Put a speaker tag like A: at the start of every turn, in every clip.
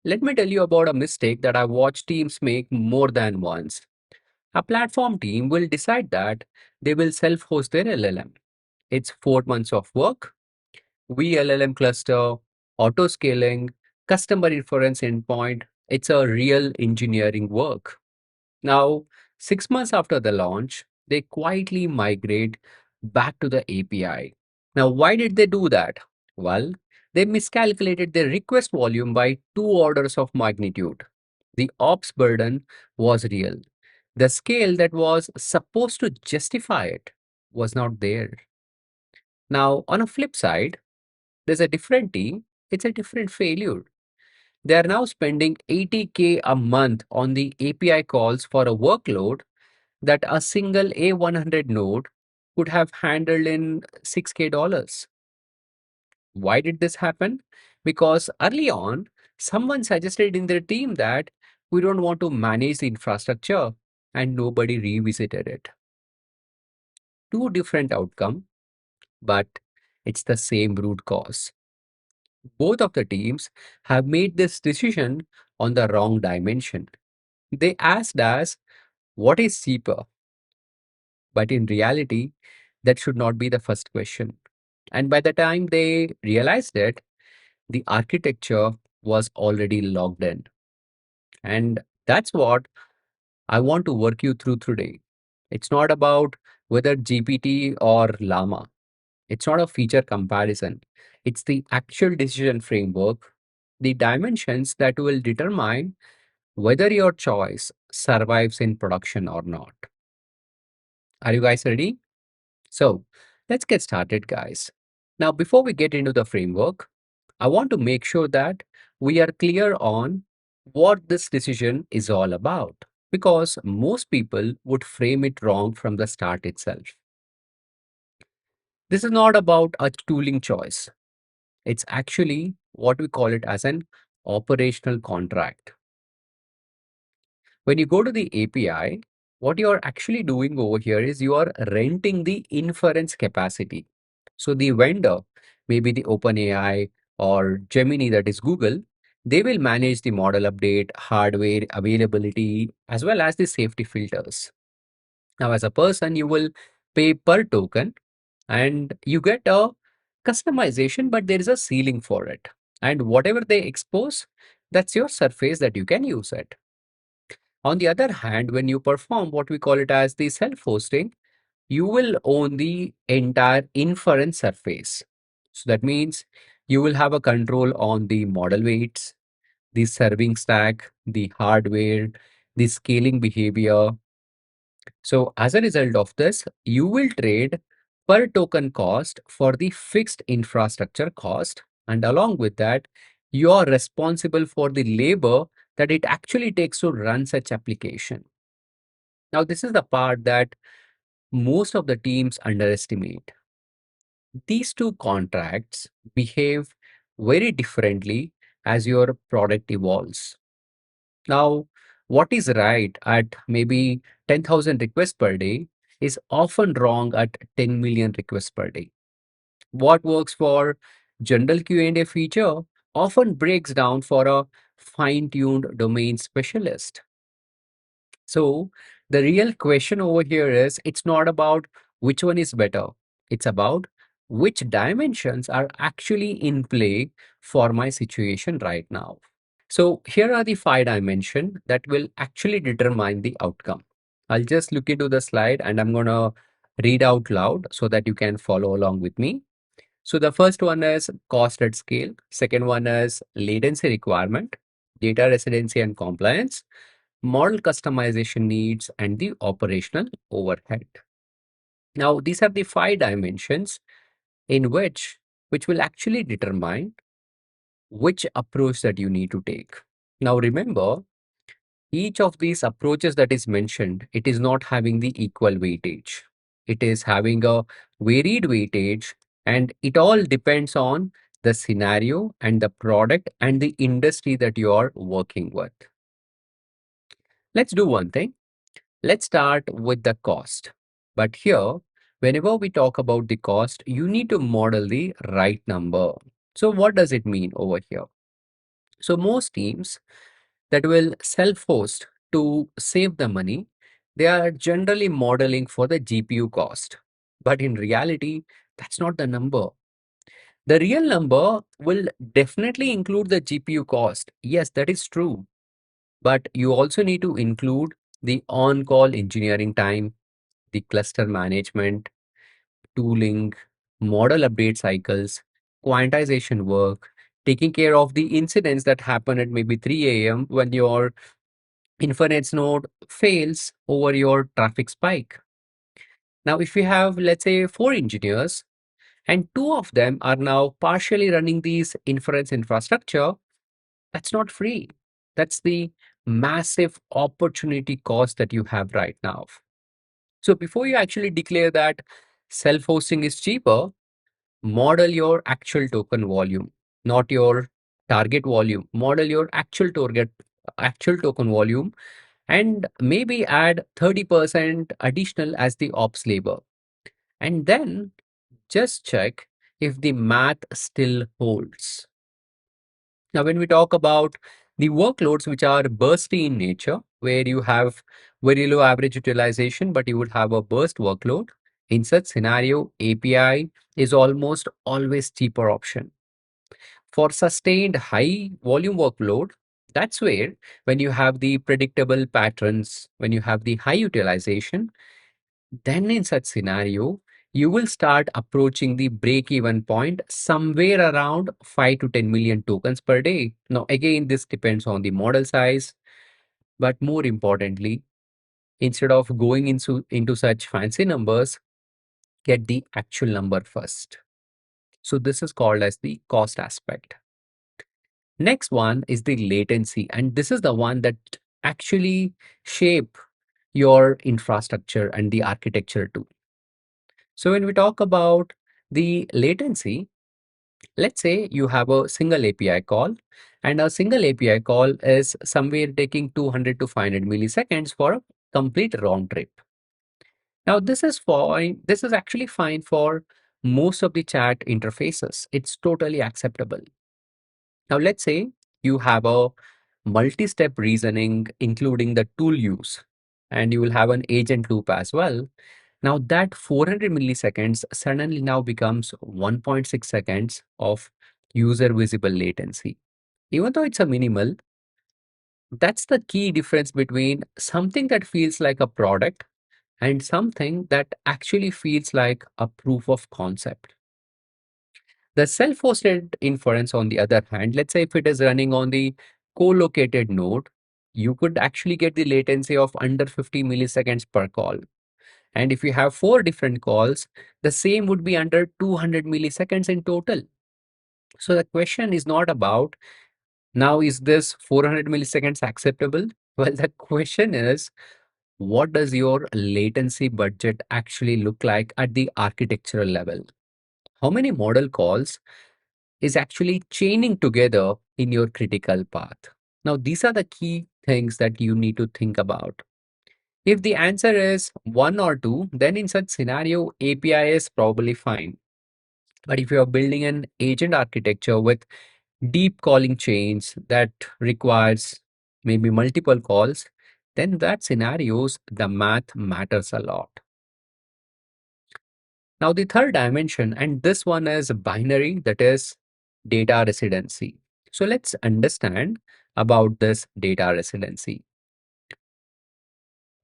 A: Let me tell you about a mistake that I watch teams make more than once. A platform team will decide that they will self host their LLM. It's 4 months of work, VLLM cluster, auto scaling, customer inference endpoint. It's a real engineering work. Now, 6 months after the launch, they quietly migrate back to the API. Now, why did they do that? Well, they miscalculated their request volume by 2 orders of magnitude. The ops burden was real. The scale that was supposed to justify it was not there. Now, on a flip side, there's a different team, it's a different failure. They are now spending 80K a month on the API calls for a workload that a single A100 node could have handled in 6K dollars. Why did this happen? Because early on, someone suggested in their team that we don't want to manage the infrastructure and nobody revisited it. Two different outcome, but it's the same root cause. Both of the teams have made this decision on the wrong dimension. They asked us, what is cheaper? But in reality, that should not be the first question. And by the time they realized it, the architecture was already logged in. And that's what I want to work you through today. It's not about whether GPT or Llama. It's not a feature comparison. It's the actual decision framework, the dimensions that will determine whether your choice survives in production or not. Are you guys ready? So let's get started, guys. Now, before we get into the framework, I want to make sure that we are clear on what this decision is all about because most people would frame it wrong from the start itself. This is not about a tooling choice. It's actually what we call it as an operational contract. When you go to the API, what you're actually doing over here is you are renting the inference capacity. So the vendor, maybe the OpenAI or Gemini, that is Google, they will manage the model update, hardware availability, as well as the safety filters. Now, as a person, you will pay per token and you get a customization, but there is a ceiling for it. And whatever they expose, that's your surface that you can use it. On the other hand, when you perform what we call it as the self-hosting, you will own the entire inference surface. So that means you will have a control on the model weights, the serving stack, the hardware, the scaling behavior. So as a result of this, you will trade per token cost for the fixed infrastructure cost. And along with that, you are responsible for the labor that it actually takes to run such application. Now, this is the part that most of the teams underestimate. These two contracts behave very differently as your product evolves. Now, what is right at maybe 10,000 requests per day is often wrong at 10 million requests per day. What works for general Q&A feature often breaks down for a fine-tuned domain specialist. So the real question over here is it's not about which one is better. It's about which dimensions are actually in play for my situation right now. So here are the 5 dimensions that will actually determine the outcome. I'll just look into the slide and I'm going to read out loud so that you can follow along with me. So the first one is cost at scale. Second one is latency requirement, data residency and compliance, model customization needs, and the operational overhead. Now, these are the 5 dimensions in which will actually determine which approach that you need to take. Now, remember, each of these approaches that is mentioned, it is not having the equal weightage. It is having a varied weightage, and it all depends on the scenario and the product and the industry that you are working with. Let's do one thing. Let's start with the cost. But here, whenever we talk about the cost, you need to model the right number. So what does it mean over here? So most teams that will self-host to save the money, they are generally modeling for the GPU cost. But in reality, that's not the number. The real number will definitely include the GPU cost. Yes, that is true. But you also need to include the on-call engineering time, the cluster management, tooling, model update cycles, quantization work, taking care of the incidents that happen at maybe 3 a.m. when your inference node fails over your traffic spike. Now, if you have, let's say, four engineers and two of them are now partially running these inference infrastructure, that's not free. That's the massive opportunity cost that you have right now. So before you actually declare that self-hosting is cheaper, model your actual token volume, not your target volume. Model your actual token volume and maybe add 30% additional as the ops labor. And then just check if the math still holds. Now, when we talk about the workloads which are bursty in nature, where you have very low average utilization, but you would have a burst workload, in such scenario, API is almost always cheaper option. For sustained high volume workload, that's where when you have the predictable patterns, when you have the high utilization, then in such scenario, you will start approaching the break-even point somewhere around 5 to 10 million tokens per day. Now, again, this depends on the model size, but more importantly, instead of going into such fancy numbers, get the actual number first. So this is called as the cost aspect. Next one is the latency, and this is the one that actually shape your infrastructure and the architecture too. So when we talk about the latency, let's say you have a single API call, and a single API call is somewhere taking 200 to 500 milliseconds for a complete round trip. Now, this is fine. This is actually fine for most of the chat interfaces. It's totally acceptable. Now, let's say you have a multi-step reasoning, including the tool use, and you will have an agent loop as well. Now that 400 milliseconds suddenly now becomes 1.6 seconds of user visible latency. Even though it's a minimal, that's the key difference between something that feels like a product and something that actually feels like a proof of concept. The self-hosted inference, on the other hand, let's say if it is running on the co-located node, you could actually get the latency of under 50 milliseconds per call. And if you have four different calls, the same would be under 200 milliseconds in total. So the question is not about now, is this 400 milliseconds acceptable? Well, the question is, what does your latency budget actually look like at the architectural level? How many model calls is actually chaining together in your critical path? Now, these are the key things that you need to think about. If the answer is one or two, then in such scenario, API is probably fine. But if you're building an agent architecture with deep calling chains that requires maybe multiple calls, then that scenarios, the math matters a lot. Now, the third dimension, and this one is binary, that is data residency. So let's understand about this data residency.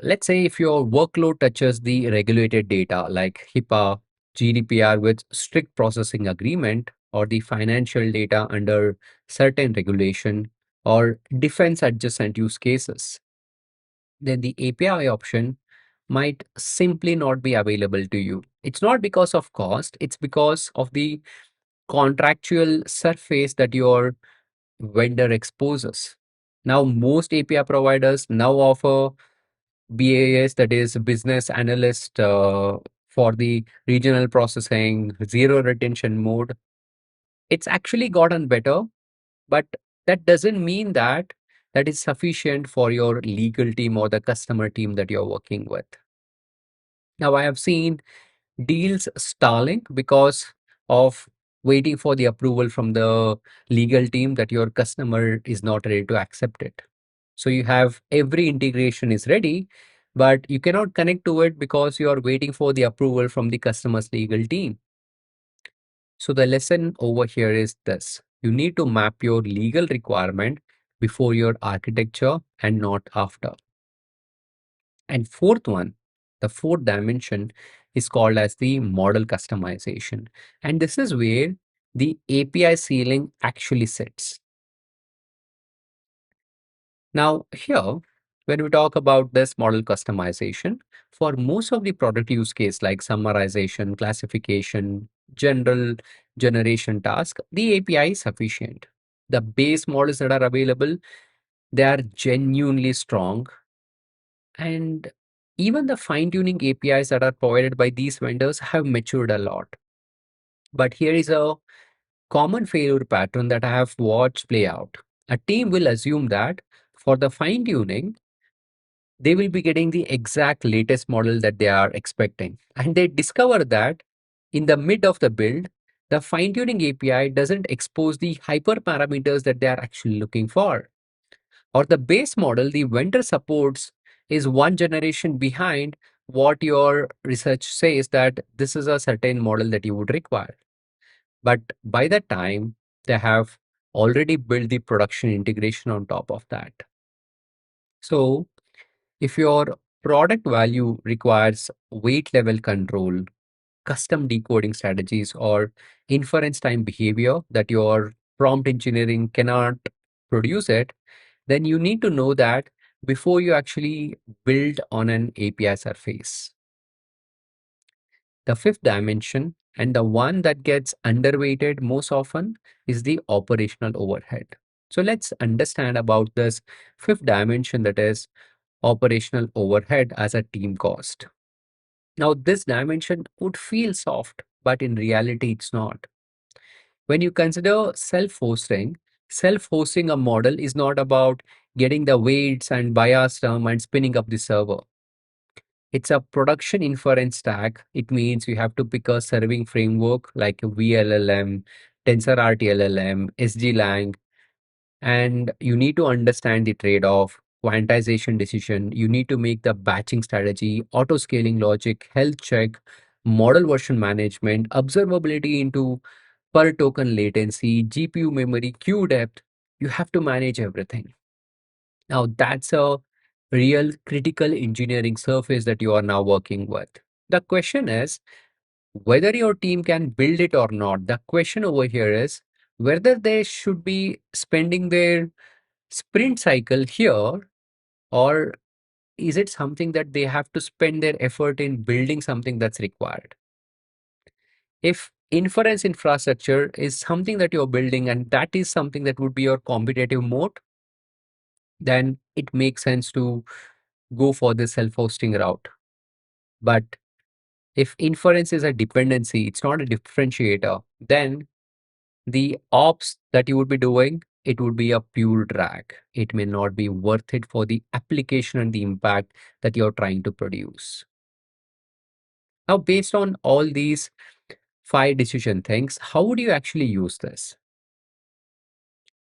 A: Let's say if your workload touches the regulated data like HIPAA, GDPR with strict processing agreement, or the financial data under certain regulation, or defense adjacent use cases, then the API option might simply not be available to you. It's not because of cost, it's because of the contractual surface that your vendor exposes. Now, most API providers now offer BAS, that is business analyst, for the regional processing, zero retention mode. It's actually gotten better, but that doesn't mean that that is sufficient for your legal team or the customer team that you're working with. Now, I have seen deals stalling because of waiting for the approval from the legal team that your customer is not ready to accept it. So you have every integration is ready, but you cannot connect to it because you are waiting for the approval from the customer's legal team. So the lesson over here is this: you need to map your legal requirement before your architecture and not after. And fourth one, the fourth dimension is called as the model customization. And this is where the API ceiling actually sits. Now, here, when we talk about this model customization, for most of the product use case like summarization, classification, general generation task, the API is sufficient. The base models that are available, they are genuinely strong. And even the fine-tuning APIs that are provided by these vendors have matured a lot. But here is a common failure pattern that I have watched play out. A team will assume that for the fine-tuning, they will be getting the exact latest model that they are expecting. And they discover that in the mid of the build, the fine-tuning API doesn't expose the hyperparameters that they are actually looking for. Or the base model the vendor supports is one generation behind what your research says that this is a certain model that you would require. But by that time, they have already built the production integration on top of that. So if your product value requires weight level control, custom decoding strategies, or inference time behavior that your prompt engineering cannot produce it, then you need to know that before you actually build on an API surface. The fifth dimension, and the one that gets underweighted most often, is the operational overhead. So let's understand about this fifth dimension, that is operational overhead as a team cost. Now, this dimension would feel soft, but in reality, it's not. When you consider self-hosting a model is not about getting the weights and bias term and spinning up the server. It's a production inference stack. It means you have to pick a serving framework like VLLM, TensorRT LLM, SGLang, and you need to understand the trade-off, quantization decision. You need to make the batching strategy, auto scaling logic, health check, model version management, observability into per token latency, GPU memory, queue depth. You have to manage everything. Now that's a real critical engineering surface that you are now working with. The question is whether your team can build it or not. The question over here is whether they should be spending their sprint cycle here, or is it something that they have to spend their effort in building something that's required? If inference infrastructure is something that you're building and that is something that would be your competitive moat, then it makes sense to go for the self-hosting route. But if inference is a dependency, it's not a differentiator, then the ops that you would be doing, it would be a pure drag. It may not be worth it for the application and the impact that you're trying to produce. Now, based on all these five decision things, how would you actually use this?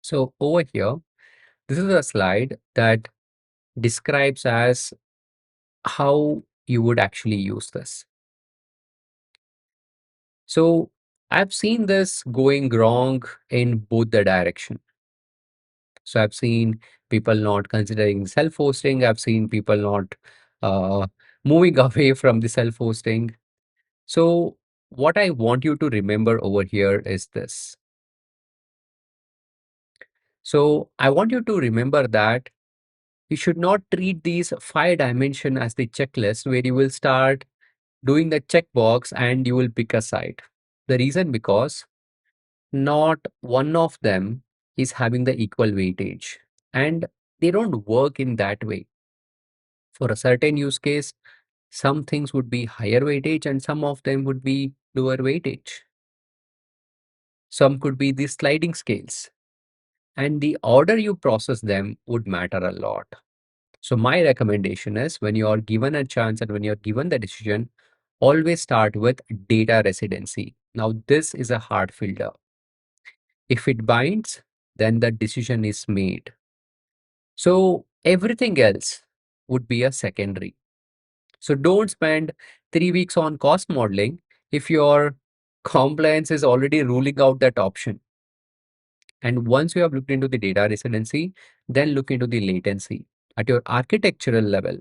A: So over here, this is a slide that describes as how you would actually use this. So I've seen this going wrong in both the direction. So I've seen people not considering self-hosting. I've seen people not uh, moving away from the self-hosting. So what I want you to remember over here is this. So I want you to remember that you should not treat these five dimension as the checklist where you will start doing the checkbox and you will pick a side. The reason because not one of them is having the equal weightage and they don't work in that way. For a certain use case, some things would be higher weightage and some of them would be lower weightage. Some could be the sliding scales and the order you process them would matter a lot. So my recommendation is when you are given a chance and when you're given the decision, always start with data residency, Now, this is a hard filter. If it binds, then the decision is made. So everything else would be a secondary. So don't spend 3 weeks on cost modeling if your compliance is already ruling out that option. And once you have looked into the data residency, then look into the latency. At your architectural level,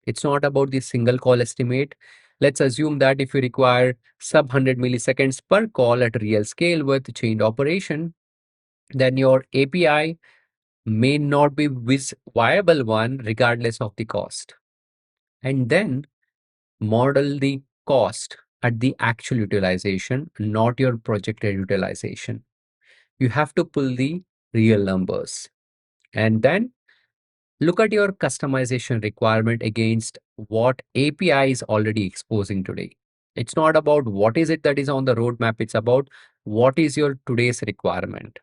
A: it's not about the single call estimate. Let's assume that if you require sub 100 milliseconds per call at real scale with chained operation, then your API may not be viable one regardless of the cost. And then model the cost at the actual utilization, not your projected utilization. You have to pull the real numbers. And then look at your customization requirement against what API is already exposing today. It's not about what is it that is on the roadmap, it's about what is your today's requirement.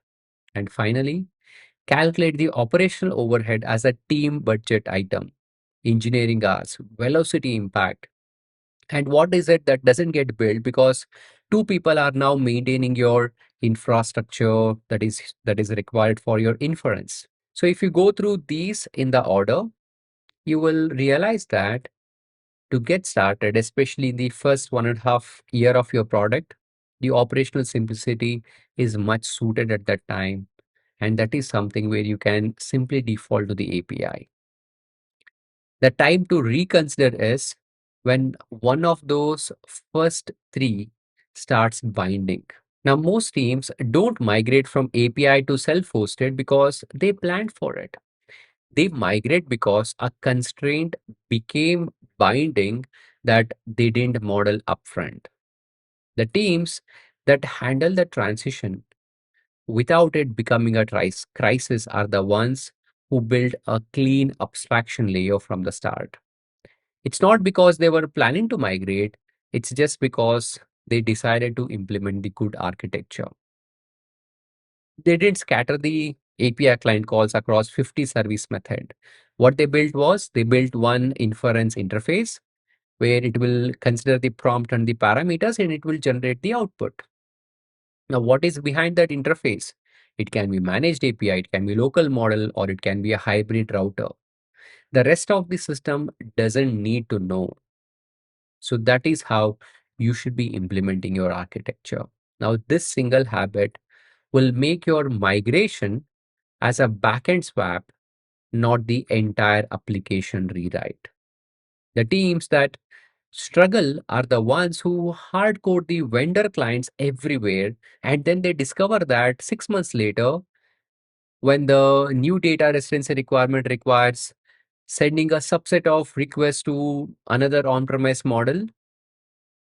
A: And finally, calculate the operational overhead as a team budget item, engineering hours, velocity impact, and what is it that doesn't get built because two people are now maintaining your infrastructure that is required for your inference. So if you go through these in the order, you will realize that to get started, especially in the first 1.5 year of your product, the operational simplicity is much suited at that time. And that is something where you can simply default to the API. The time to reconsider is when one of those first three starts binding. Now, most teams don't migrate from API to self hosted because they planned for it. They migrate because a constraint became binding that they didn't model upfront. The teams that handle the transition without it becoming a crisis are the ones who build a clean abstraction layer from the start. It's not because they were planning to migrate, it's just because they decided to implement the good architecture. They didn't scatter the API client calls across 50 service method. What they built was they built one inference interface where it will consider the prompt and the parameters and it will generate the output. Now, what is behind that interface? It can be managed API, it can be local model, or it can be a hybrid router. The rest of the system doesn't need to know. So that is how you should be implementing your architecture. Now, this single habit will make your migration as a backend swap, not the entire application rewrite. The teams that struggle are the ones who hard code the vendor clients everywhere, and then they discover that 6 months later, when the new data residency requirement requires sending a subset of requests to another on-premise model,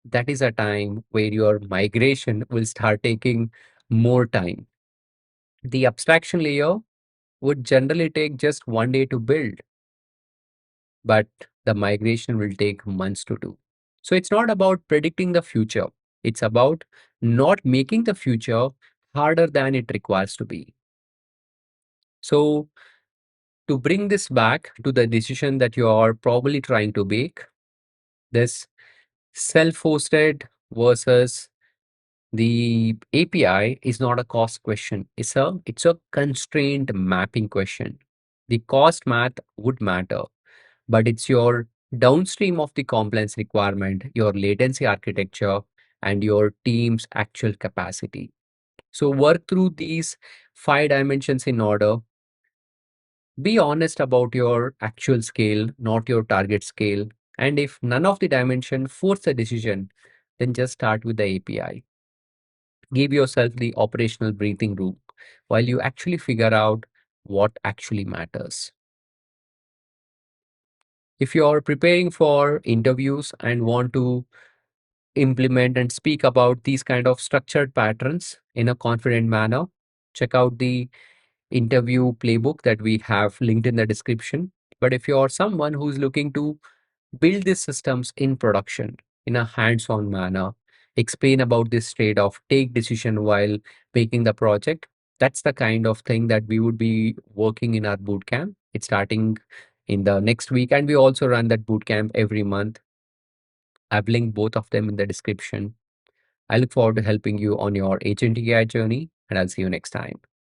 A: that is a time where your migration will start taking more time. The abstraction layer would generally take just 1 day to build, but the migration will take months to do. So it's not about predicting the future, it's about not making the future harder than it requires to be. So, to bring this back to the decision that you are probably trying to make, this self hosted versus the API is not a cost question. It's a constraint mapping question. The cost math would matter, but it's your downstream of the compliance requirement, your latency architecture, and your team's actual capacity. So work through these 5 dimensions in order. Be honest about your actual scale, not your target scale. And if none of the dimension force a decision, then just start with the API. Give yourself the operational breathing room while you actually figure out what actually matters. If you're preparing for interviews and want to implement and speak about these kind of structured patterns in a confident manner, check out the interview playbook that we have linked in the description. But if you're someone who's looking to build these systems in production in a hands-on manner, explain about this trade-off, take decision while making the project, that's the kind of thing that we would be working in our bootcamp. It's starting in the next week, and we also run that bootcamp every month. I've linked both of them in the description. I look forward to helping you on your Agent AI journey, and I'll see you next time.